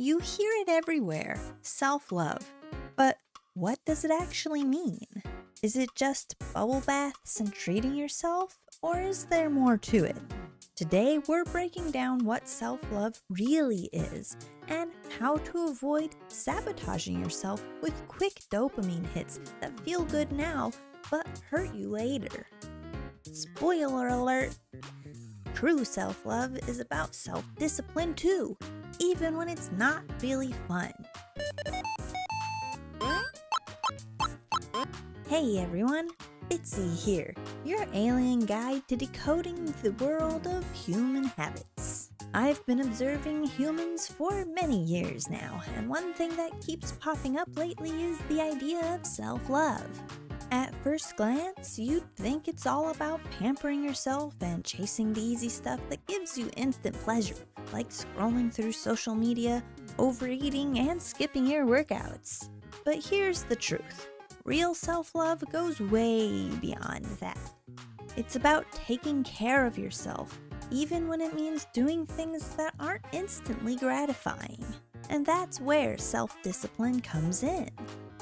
You hear it everywhere, self-love. But what does it actually mean? Is it just bubble baths and treating yourself, or is there more to it? Today, we're breaking down what self-love really is and how to avoid sabotaging yourself with quick dopamine hits that feel good now but hurt you later. Spoiler alert! True self-love is about self-discipline too, even when it's not really fun. Hey everyone, Bitsy here, your alien guide to decoding the world of human habits. I've been observing humans for many years now, and one thing that keeps popping up lately is the idea of self-love. At first glance, you'd think it's all about pampering yourself and chasing the easy stuff that gives you instant pleasure, like scrolling through social media, overeating, and skipping your workouts. But here's the truth. Real self-love goes way beyond that. It's about taking care of yourself, even when it means doing things that aren't instantly gratifying. And that's where self-discipline comes in.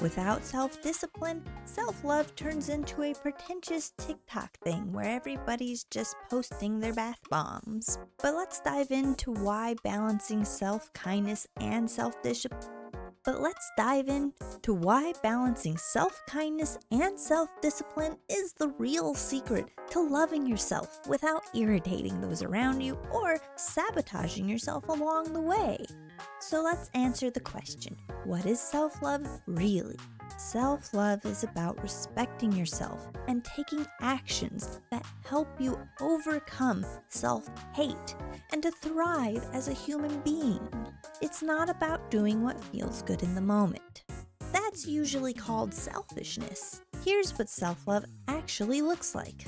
Without self-discipline, self-love turns into a pretentious TikTok thing where everybody's just posting their bath bombs. But let's dive into why balancing self-kindness and self-discipline is the real secret to loving yourself without irritating those around you or sabotaging yourself along the way. So let's answer the question, what is self-love really? Self-love is about respecting yourself and taking actions that help you overcome self-hate and to thrive as a human being. It's not about doing what feels good in the moment. That's usually called selfishness. Here's what self-love actually looks like.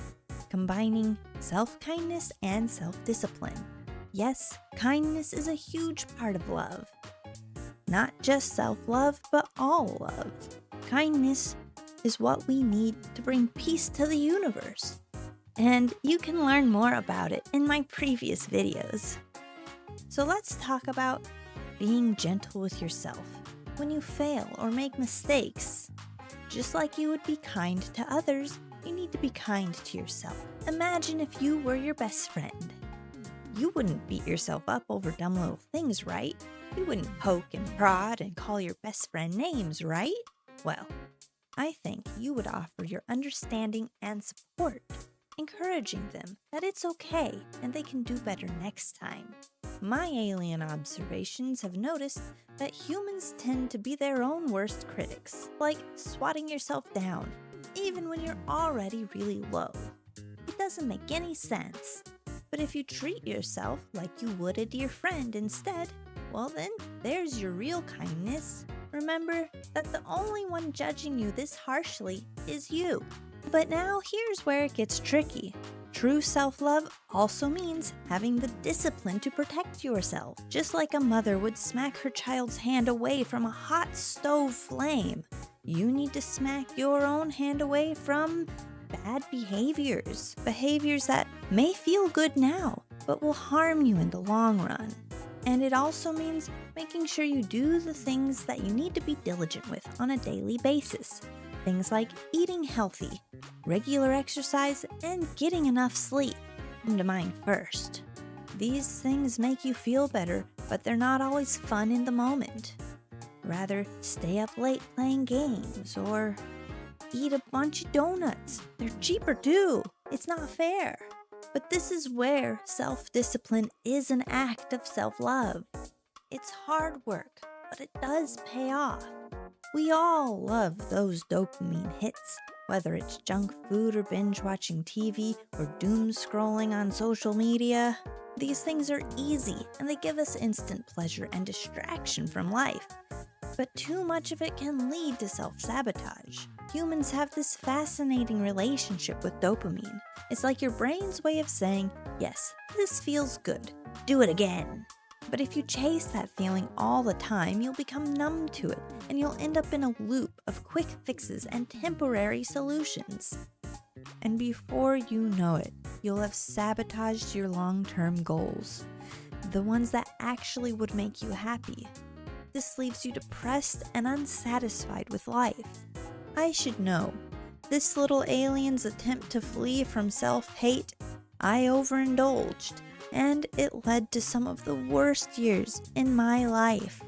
Combining self-kindness and self-discipline. Yes, kindness is a huge part of love. Not just self-love, but all love. Kindness is what we need to bring peace to the universe. And you can learn more about it in my previous videos. So let's talk about being gentle with yourself when you fail or make mistakes. Just like you would be kind to others, you need to be kind to yourself. Imagine if you were your best friend. You wouldn't beat yourself up over dumb little things, right? You wouldn't poke and prod and call your best friend names, right? Well, I think you would offer your understanding and support, encouraging them that it's okay and they can do better next time. My alien observations have noticed that humans tend to be their own worst critics, like swatting yourself down, even when you're already really low. It doesn't make any sense. But if you treat yourself like you would a dear friend instead, well then, there's your real kindness. Remember that the only one judging you this harshly is you. But now here's where it gets tricky. True self-love also means having the discipline to protect yourself, just like a mother would smack her child's hand away from a hot stove flame. You need to smack your own hand away from bad behaviors that may feel good now, but will harm you in the long run. And it also means making sure you do the things that you need to be diligent with on a daily basis. Things like eating healthy, regular exercise, and getting enough sleep. Come to mind first. These things make you feel better, but they're not always fun in the moment. Rather, stay up late playing games or eat a bunch of donuts. They're cheaper too. It's not fair. But this is where self-discipline is an act of self-love. It's hard work, but it does pay off. We all love those dopamine hits, whether it's junk food or binge watching TV or doom scrolling on social media. These things are easy and they give us instant pleasure and distraction from life. But too much of it can lead to self-sabotage. Humans have this fascinating relationship with dopamine. It's like your brain's way of saying, yes, this feels good, do it again. But if you chase that feeling all the time, you'll become numb to it, and you'll end up in a loop of quick fixes and temporary solutions. And before you know it, you'll have sabotaged your long-term goals, the ones that actually would make you happy. This leaves you depressed and unsatisfied with life. I should know. This little alien's attempt to flee from self-hate, I overindulged, and it led to some of the worst years in my life.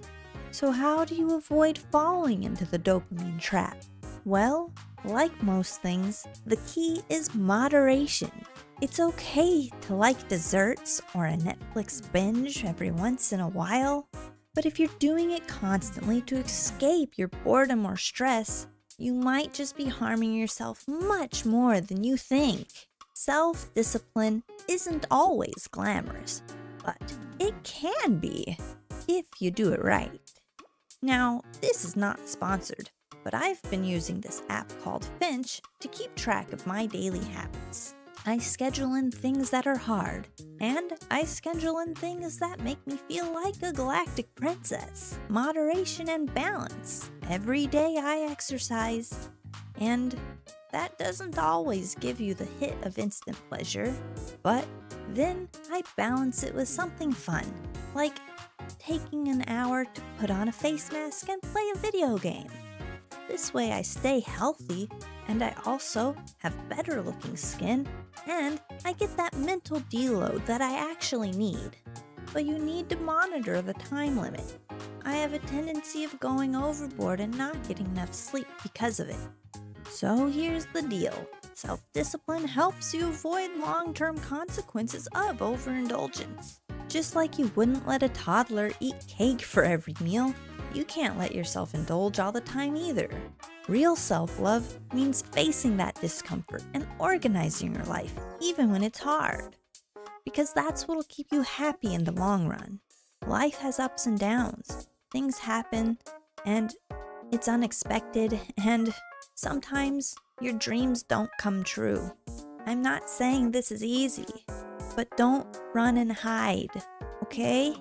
So how do you avoid falling into the dopamine trap? Well, like most things, the key is moderation. It's okay to like desserts or a Netflix binge every once in a while, but if you're doing it constantly to escape your boredom or stress, you might just be harming yourself much more than you think. Self-discipline isn't always glamorous, but it can be if you do it right. Now, this is not sponsored, but I've been using this app called Finch to keep track of my daily habits. I schedule in things that are hard, and I schedule in things that make me feel like a galactic princess. Moderation and balance. Every day I exercise, and that doesn't always give you the hit of instant pleasure, but then I balance it with something fun, like taking an hour to put on a face mask and play a video game. This way I stay healthy, and I also have better looking skin, and I get that mental deload that I actually need. But you need to monitor the time limit. I have a tendency of going overboard and not getting enough sleep because of it. So here's the deal. Self-discipline helps you avoid long-term consequences of overindulgence. Just like you wouldn't let a toddler eat cake for every meal, you can't let yourself indulge all the time either. Real self-love means facing that discomfort and organizing your life, even when it's hard. Because that's what'll keep you happy in the long run. Life has ups and downs. Things happen, and it's unexpected, and sometimes your dreams don't come true. I'm not saying this is easy, but don't run and hide, okay?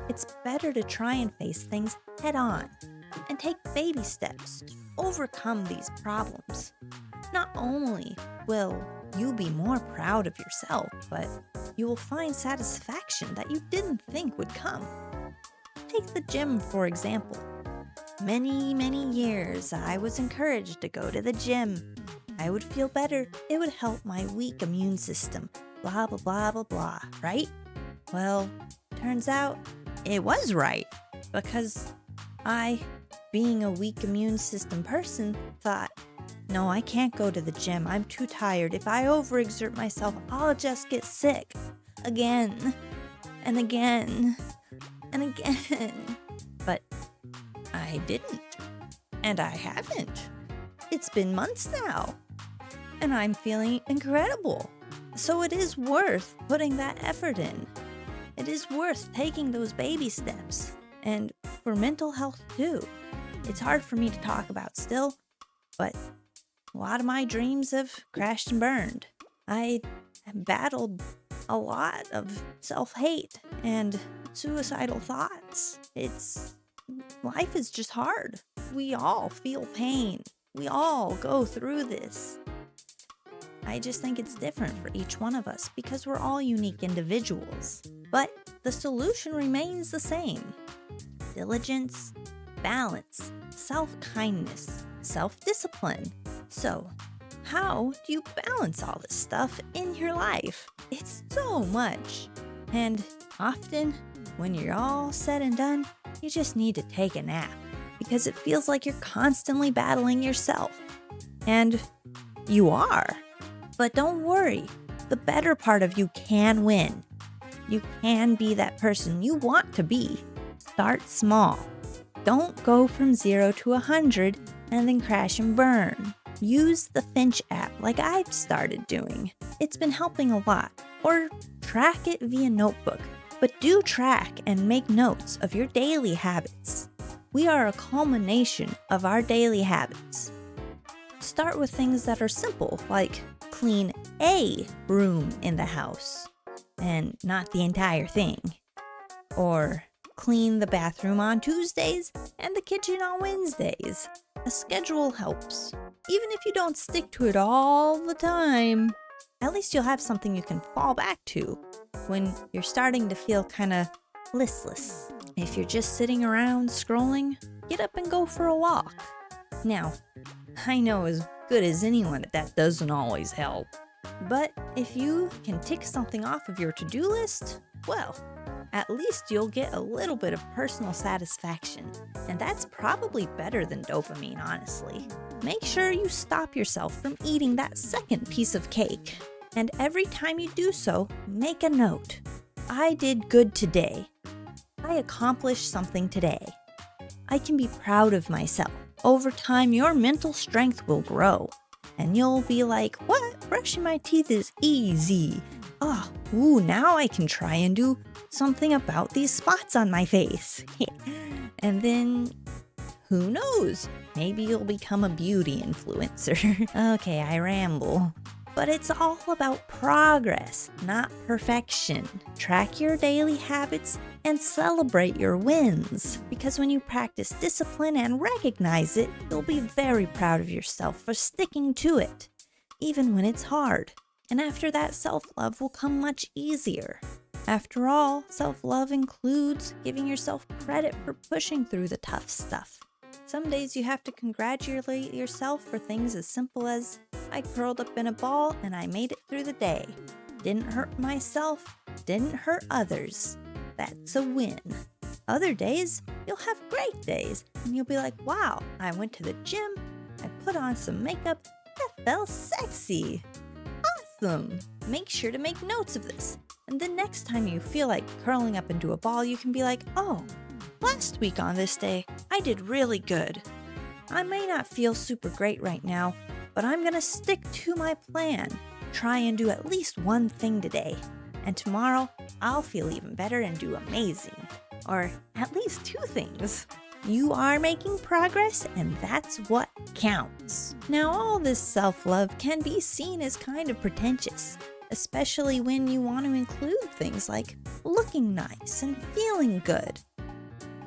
It's better to try and face things head on and take baby steps to overcome these problems. Not only will you be more proud of yourself, but you will find satisfaction that you didn't think would come. Take the gym, for example. Many years I was encouraged to go to the gym. I would feel better. It would help my weak immune system. Blah, blah, blah, blah, blah, right? Well, turns out it was right, because I, being a weak immune system person, thought, no, I can't go to the gym. I'm too tired. If I overexert myself, I'll just get sick. Again, and again, and again. But I didn't, and I haven't. It's been months now, and I'm feeling incredible. So it is worth putting that effort in. It is worth taking those baby steps. And for mental health too. It's hard for me to talk about still, but a lot of my dreams have crashed and burned. I battled a lot of self-hate and suicidal thoughts. Life is just hard. We all feel pain. We all go through this. I just think it's different for each one of us because we're all unique individuals. But the solution remains the same. Diligence, balance, self-kindness, self-discipline. So, how do you balance all this stuff in your life? It's so much. And often, when you're all said and done, you just need to take a nap because it feels like you're constantly battling yourself. And you are. But don't worry, the better part of you can win. You can be that person you want to be. Start small. Don't go from 0 to 100 and then crash and burn. Use the Finch app like I've started doing. It's been helping a lot. Or track it via notebook. But do track and make notes of your daily habits. We are a culmination of our daily habits. Start with things that are simple, like clean a room in the house, and not the entire thing. Or clean the bathroom on Tuesdays and the kitchen on Wednesdays. A schedule helps. Even if you don't stick to it all the time, at least you'll have something you can fall back to when you're starting to feel kind of listless. If you're just sitting around scrolling, get up and go for a walk. Now, I know as good as anyone that doesn't always help. But if you can tick something off of your to-do list, well, at least you'll get a little bit of personal satisfaction. And that's probably better than dopamine, honestly. Make sure you stop yourself from eating that second piece of cake. And every time you do so, make a note. I did good today. I accomplished something today. I can be proud of myself. Over time, your mental strength will grow. And you'll be like, what? Brushing my teeth is easy. Now I can try and do something about these spots on my face. And then, who knows? Maybe you'll become a beauty influencer. Okay, I ramble. But it's all about progress, not perfection. Track your daily habits and celebrate your wins. Because when you practice discipline and recognize it, you'll be very proud of yourself for sticking to it, even when it's hard. And after that, self-love will come much easier. After all, self-love includes giving yourself credit for pushing through the tough stuff. Some days you have to congratulate yourself for things as simple as, I curled up in a ball and I made it through the day. Didn't hurt myself, didn't hurt others. That's a win. Other days, you'll have great days and you'll be like, wow, I went to the gym, I put on some makeup, that felt sexy. Awesome! Make sure to make notes of this. And the next time you feel like curling up into a ball, you can be like, oh, last week on this day, I did really good. I may not feel super great right now, but I'm gonna stick to my plan. Try and do at least one thing today. And tomorrow, I'll feel even better and do amazing. Or at least 2 things. You are making progress, and that's what counts. Now, all this self-love can be seen as kind of pretentious, especially when you want to include things like looking nice and feeling good.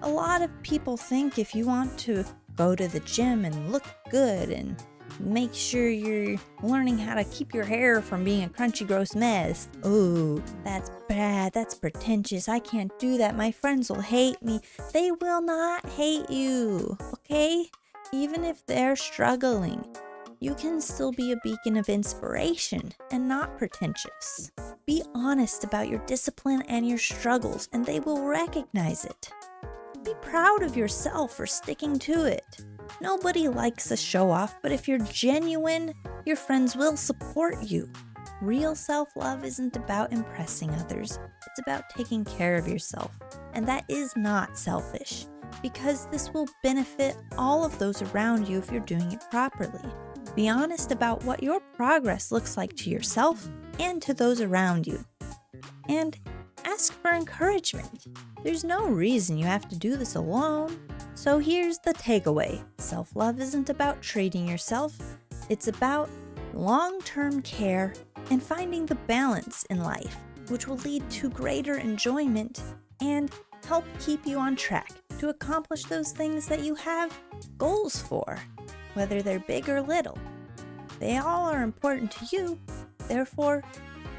A lot of people think if you want to go to the gym and look good and make sure you're learning how to keep your hair from being a crunchy, gross mess. Oh, that's bad. That's pretentious. I can't do that. My friends will hate me. They will not hate you, okay? Even if they're struggling, you can still be a beacon of inspiration and not pretentious. Be honest about your discipline and your struggles, and they will recognize it. Be proud of yourself for sticking to it. Nobody likes a show-off, but if you're genuine, your friends will support you. Real self-love isn't about impressing others. It's about taking care of yourself. And that is not selfish, because this will benefit all of those around you if you're doing it properly. Be honest about what your progress looks like to yourself and to those around you. And ask for encouragement. There's no reason you have to do this alone. So here's the takeaway. Self-love isn't about treating yourself. It's about long-term care and finding the balance in life, which will lead to greater enjoyment and help keep you on track to accomplish those things that you have goals for, whether they're big or little. They all are important to you, therefore,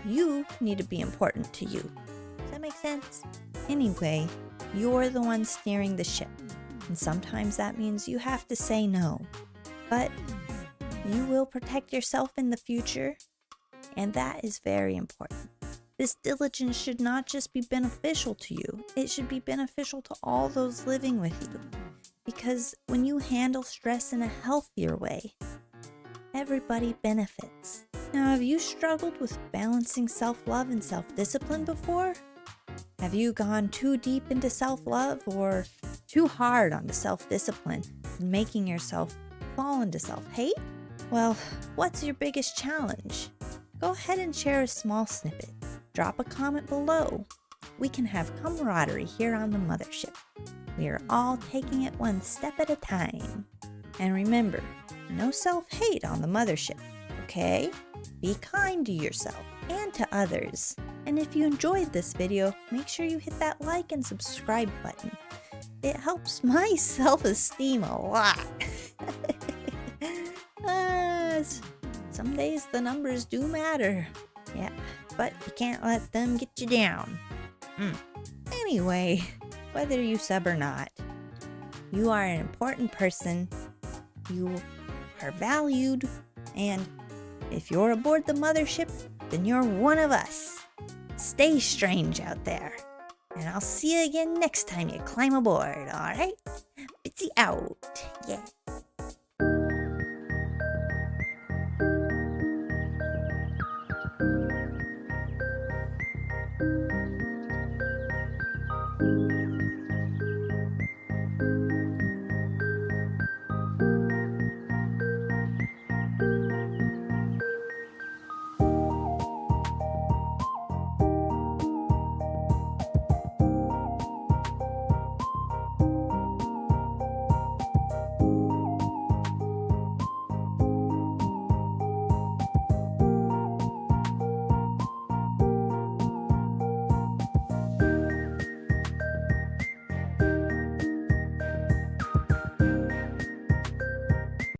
you need to be important to you. Does that make sense? Anyway, you're the one steering the ship, and sometimes that means you have to say no. But you will protect yourself in the future, and that is very important. This diligence should not just be beneficial to you, it should be beneficial to all those living with you. Because when you handle stress in a healthier way, everybody benefits. Now, have you struggled with balancing self-love and self-discipline before? Have you gone too deep into self-love or too hard onto self-discipline, making yourself fall into self-hate? Well, what's your biggest challenge? Go ahead and share a small snippet. Drop a comment below. We can have camaraderie here on the mothership. We are all taking it one step at a time. And remember, no self-hate on the mothership, okay? Be kind to yourself and to others. And if you enjoyed this video, make sure you hit that like and subscribe button. It helps my self-esteem a lot. Some days the numbers do matter. Yeah, but you can't let them get you down. Anyway, whether you sub or not, you are an important person, you are valued, and if you're aboard the mothership, then you're one of us. Stay strange out there. And I'll see you again next time you climb aboard, alright? Bitsy out. Yeah.